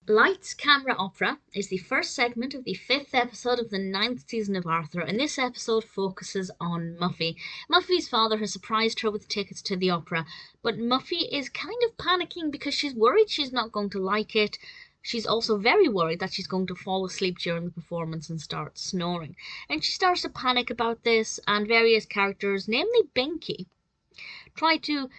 Lights, Camera, Opera is the first segment of the fifth episode of the ninth season of Arthur, and this episode focuses on Muffy. Muffy's father has surprised her with tickets to the opera, but Muffy is kind of panicking because she's worried she's not going to like it. She's also very worried that she's going to fall asleep during the performance and start snoring. And she starts to panic about this, and various characters, namely Binky, try to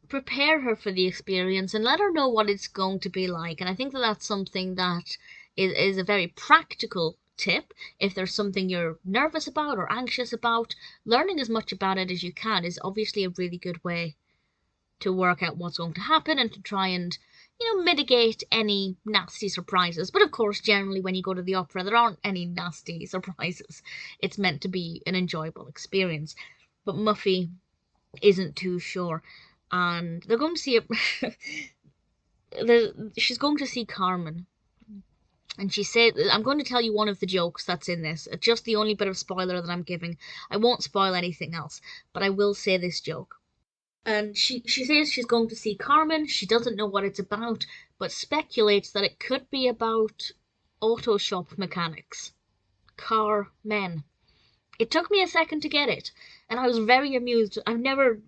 prepare her for the experience and let her know what it's going to be like. And I think that that's something that is a very practical tip. If there's something you're nervous about or anxious about, learning as much about it as you can is obviously a really good way to work out what's going to happen and to try and mitigate any nasty surprises. But of course, generally when you go to the opera, there aren't any nasty surprises. It's meant to be an enjoyable experience. But Muffy isn't too sure, and they're going to see she's going to see Carmen, and she said, I'm going to tell you one of the jokes that's in this. It's just the only bit of spoiler that I'm giving. I won't spoil anything else, but I will say this joke. And she says she's going to see Carmen. She doesn't know what it's about, but speculates that it could be about auto shop mechanics. Car men. It took me a second to get it, and I was very amused. I've never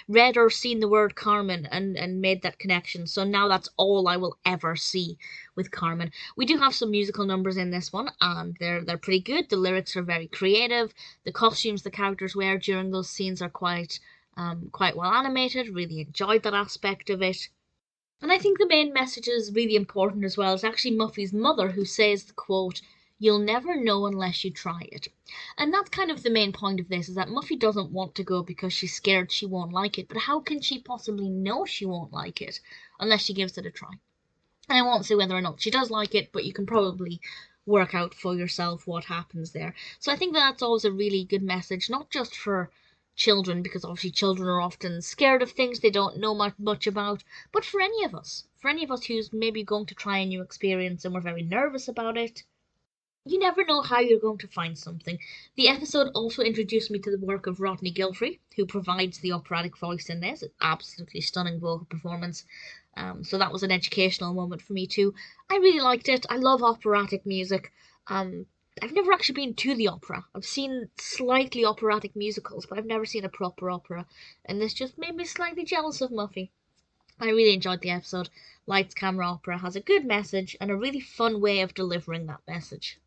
read or seen the word Carmen and made that connection, so now that's all I will ever see with Carmen. We do have some musical numbers in this one, and they're pretty good. The lyrics are very creative. The costumes the characters wear during those scenes are quite well animated. Really enjoyed that aspect of it. And I think the main message is really important as well. It's actually Muffy's mother who says the quote, "You'll never know unless you try it." And that's kind of the main point of this, is that Muffy doesn't want to go because she's scared she won't like it. But how can she possibly know she won't like it unless she gives it a try? And I won't say whether or not she does like it, but you can probably work out for yourself what happens there. So I think that's always a really good message, not just for children, because obviously children are often scared of things they don't know much about, but for any of us. For any of us who's maybe going to try a new experience and we're very nervous about it, you never know how you're going to find something. The episode also introduced me to the work of Rodney Gilfrey, who provides the operatic voice in this. Absolutely stunning vocal performance. So that was an educational moment for me too. I really liked it. I love operatic music. I've never actually been to the opera. I've seen slightly operatic musicals, but I've never seen a proper opera, and this just made me slightly jealous of Muffy. I really enjoyed the episode. Lights, Camera, Opera has a good message and a really fun way of delivering that message.